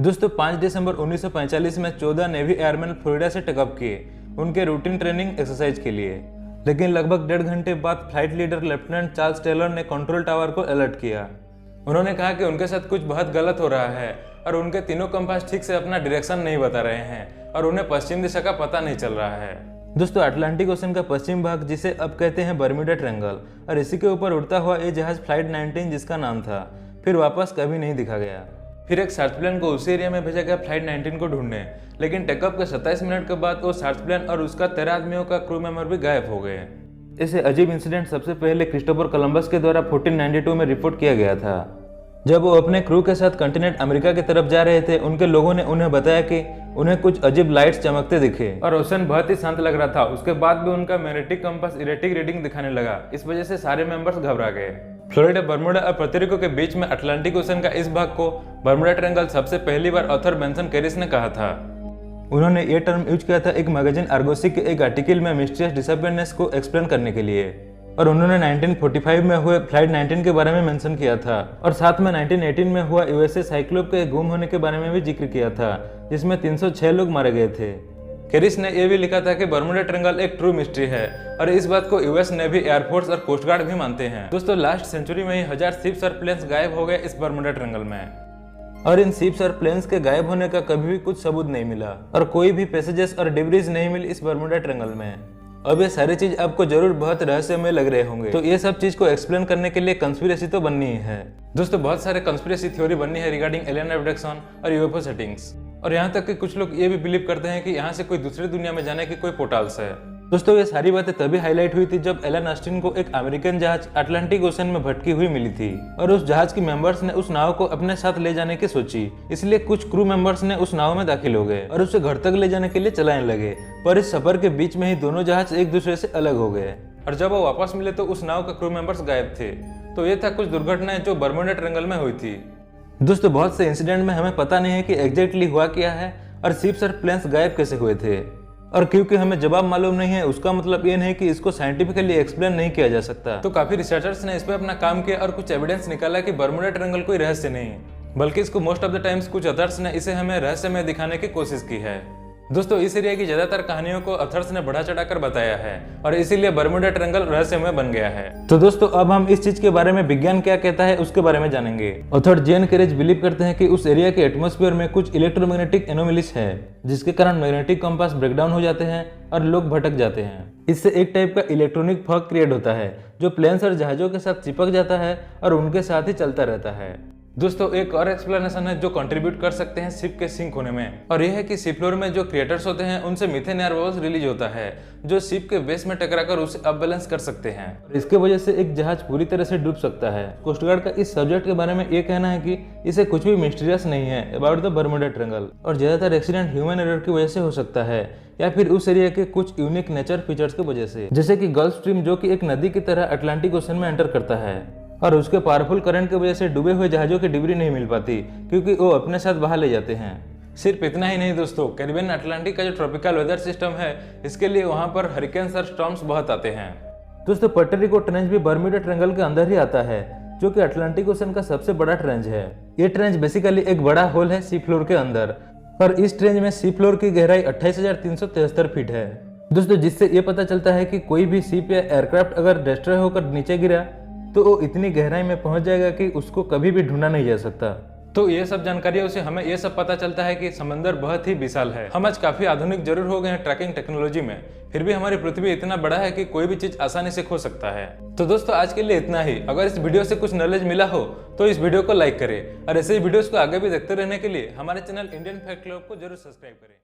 दोस्तों 5 दिसंबर 1945 में 14 navy airman Florida से टेकअप किए उनके रूटीन ट्रेनिंग एक्सरसाइज के लिए। लेकिन लगभग 1.5 घंटे बाद flight leader lieutenant Charles Taylor ने कंट्रोल टावर को अलर्ट किया। उन्होंने कहा कि उनके साथ कुछ बहुत गलत हो रहा है और उनके तीनों कंपास ठीक से अपना डायरेक्शन नहीं बता रहे हैं और उन्हें पश्चिम दिशा का पता नहीं चल रहा है। दोस्तों अटलांटिक ओशन का पश्चिम भाग, जिसे अब कहते हैं बर्म्यूडा ट्रायंगल, और इसी के ऊपर उड़ता हुआ ये जहाज फ्लाइट 19 जिसका नाम था, फिर वापस कभी नहीं दिखा गया। फिर एक सर्च प्लेन को उसी एरिया में भेजा गया फ्लाइट 19 को ढूंढने, लेकिन टेकअप के 27 मिनट के बाद वो सर्च प्लेन और उसका 13 आदमियों का क्रू मेंबर भी गायब हो गए। इसे अजीब इंसिडेंट सबसे पहले क्रिस्टोफर कोलंबस के द्वारा 1492 में रिपोर्ट किया गया था। जब वो अपने क्रू के साथ कॉन्टिनेंट अमेरिका की तरफ जा रहे थे, उनके लोगों ने उन्हें बताया कि उन्हें कुछ अजीब लाइट्स चमकते दिखे और ओशन बहुत ही शांत लग रहा था। उसके बाद भी उनका मैग्नेटिक कंपास इरेटिक रीडिंग दिखाने लगा। इस वजह से सारे मेंबर्स घबरा गए। फ्लोरिडा, बर्मुडा और पुर्तो के बीच में अटलांटिक ओशन का इस भाग को बर्मुडा ट्रायंगल सबसे पहली बार ऑथर बेंसन कैरिस ने कहा था। उन्होंने ये टर्म यूज किया था एक मैगजीन आर्गोसी के एक आर्टिकल में मिस्टीरियस डिसअपियरेंस को एक्सप्लेन करने के लिए, और उन्होंने 1945 में हुए फ्लाइट 19 के बारे में मेंशन किया था और साथ में 1918 में हुआ यूएसए साइक्लोप के गुम होने के बारे में भी जिक्र किया था, जिसमें 306 लोग मारे गए थे। कैरिस ने यह भी लिखा था कि बर्मुडा ट्रायंगल एक ट्रू मिस्ट्री है और इस बात को यूएस नेवी, एयरफोर्स और कोस्ट गार्ड भी मानते हैं। दोस्तों लास्ट सेंचुरी में ही 1000 शिप्स और प्लेन्स गायब हो गए इस बर्मुडा ट्रायंगल में, और इन शिप्स और प्लेन्स के गायब होने का कभी भी कुछ सबूत नहीं मिला और कोई भी पैसेजेस और डिब्रीज नहीं मिली इस बर्मुडा ट्रायंगल में। अब ये सारी चीज आपको जरूर बहुत रहस्यमय लग रहे होंगे, तो ये सब चीज को एक्सप्लेन करने के लिए कंस्पिरेसी तो बननी ही है। दोस्तों बहुत सारे कंस्पिरेसी थ्योरी बननी है रिगार्डिंग एलियन अब्डक्शन और यूएफओ सेटिंग्स, और यहाँ तक कि कुछ लोग ये भी बिलीव करते हैं कि यहाँ से कोई दूसरी दुनिया में जाने की कोई पोर्टल्स है। दोस्तों ये सारी बातें तभी हाईलाइट हुई थी जब एलन ऑस्टिन को एक अमेरिकन जहाज अटलांटिक ओशन में भटकी हुई मिली थी और उस जहाज की मेंबर्स ने उस नाव को अपने साथ ले जाने की सोची। इसलिए कुछ क्रू मेंबर्स ने उस नाव में दाखिल हो गए और उसे घर तक ले जाने के लिए चलाने लगे, पर इस सफर के बीच में ही दोनों जहाज एक दूसरे से अलग हो गए और जब वो वापस मिले तो उस नाव के क्रू मेंबर्स गायब थे। तो ये था कुछ दुर्घटनाएं जो बर्मुडा ट्रायंगल में हुई थी। दोस्तों बहुत से इंसिडेंट में हमें पता नहीं है कि एग्जैक्टली हुआ क्या है और शिप्स और प्लेन्स गायब कैसे हुए थे, और क्योंकि हमें जवाब मालूम नहीं है उसका मतलब ये नहीं कि इसको साइंटिफिकली एक्सप्लेन नहीं किया जा सकता। तो काफी रिसर्चर्स ने इस पे अपना काम किया और कुछ एविडेंस निकाला कि बर्मुडा ट्रायंगल कोई रहस्य नहीं, बल्कि इसको मोस्ट ऑफ द टाइम्स कुछ अथर्स ने इसे हमें रहस्यमय दिखाने की कोशिश की है। दोस्तों इस एरिया की ज्यादातर कहानियों को अथर्स ने बढ़ा चढ़ाकर बताया है और इसीलिए बर्मुडा ट्रायंगल रहस्यमय बन गया है। तो दोस्तों अब हम इस चीज के बारे में विज्ञान क्या कहता है उसके बारे में जानेंगे। ऑथर जेन कैरेज बिलीव करते हैं कि उस एरिया के एटमॉस्फेयर में कुछ इलेक्ट्रोमैग्नेटिक एनोमलीज है, जिसके कारण मैग्नेटिक कंपास ब्रेकडाउन हो जाते हैं और लोग भटक जाते हैं। इससे एक टाइप का इलेक्ट्रॉनिक फॉग क्रिएट होता है जो प्लेन्स और जहाजों के साथ चिपक जाता है और उनके साथ ही चलता रहता है। दोस्तों एक और एक्सप्लेनेशन है जो कंट्रीब्यूट कर सकते हैं शिप के सिंक होने में, और यह है कि शिप फ्लोर में जो क्रिएटर्स होते हैं उनसे मीथेन एयर बबल्स रिलीज होता है जो शिप के बेस में टकराकर उसे अनबैलेंस कर सकते हैं। इसके वजह से एक जहाज पूरी तरह से डूब सकता है। कोस्ट गार्ड का इस सब्जेक्ट के बारे में ये कहना है कि इसे कुछ भी मिस्टीरियस नहीं है अबाउट द बर्मुडा ट्रायंगल, और ज्यादातर एक्सीडेंट ह्यूमन एरर की वजह से हो सकता है या फिर उस एरिया के कुछ यूनिक नेचर फीचर्स की वजह से, जैसे कि गल्फ स्ट्रीम जो कि एक नदी की तरह अटलांटिक ओशन में एंटर करता है और उसके पावरफुल करंट की वजह से डूबे हुए जहाजों की डिब्री नहीं मिल पाती क्योंकि वो अपने साथ बाहर ले जाते हैं। सिर्फ इतना ही नहीं दोस्तों, कैरिबियन अटलांटिक का जो ट्रॉपिकल वेदर सिस्टम है इसके लिए वहां पर हरिकेन्स और स्टॉर्म्स बहुत आते हैं। दोस्तों पुर्तो रिको ट्रेंच भी बर्मुडा ट्रायंगल के अंदर ही आता है जो कि अटलांटिक ओशन का सबसे बड़ा ट्रेंच है। ये ट्रेंच बेसिकली एक बड़ा होल है सी फ्लोर के अंदर, और इस ट्रेंच में सी फ्लोर की गहराई 28,373 फीट है। दोस्तों जिससे ये पता चलता है कि कोई भी शिप या एयरक्राफ्ट अगर डिस्ट्रॉय होकर नीचे गिरा तो वो इतनी गहराई में पहुंच जाएगा कि उसको कभी भी ढूंढा नहीं जा सकता। तो ये सब जानकारियों से हमें ये सब पता चलता है कि समंदर बहुत ही विशाल है। हम आज काफी आधुनिक जरूर हो गए हैं ट्रैकिंग टेक्नोलॉजी में, फिर भी हमारी पृथ्वी इतना बड़ा है कि कोई भी चीज आसानी से खो सकता है। तो दोस्तों आज के लिए इतना ही। अगर इस वीडियो से कुछ नॉलेज मिला हो तो इस वीडियो को लाइक करें और ऐसे ही वीडियोस को आगे भी देखते रहने के लिए हमारे चैनल इंडियन फैक्ट क्लब को जरूर सब्सक्राइब करें।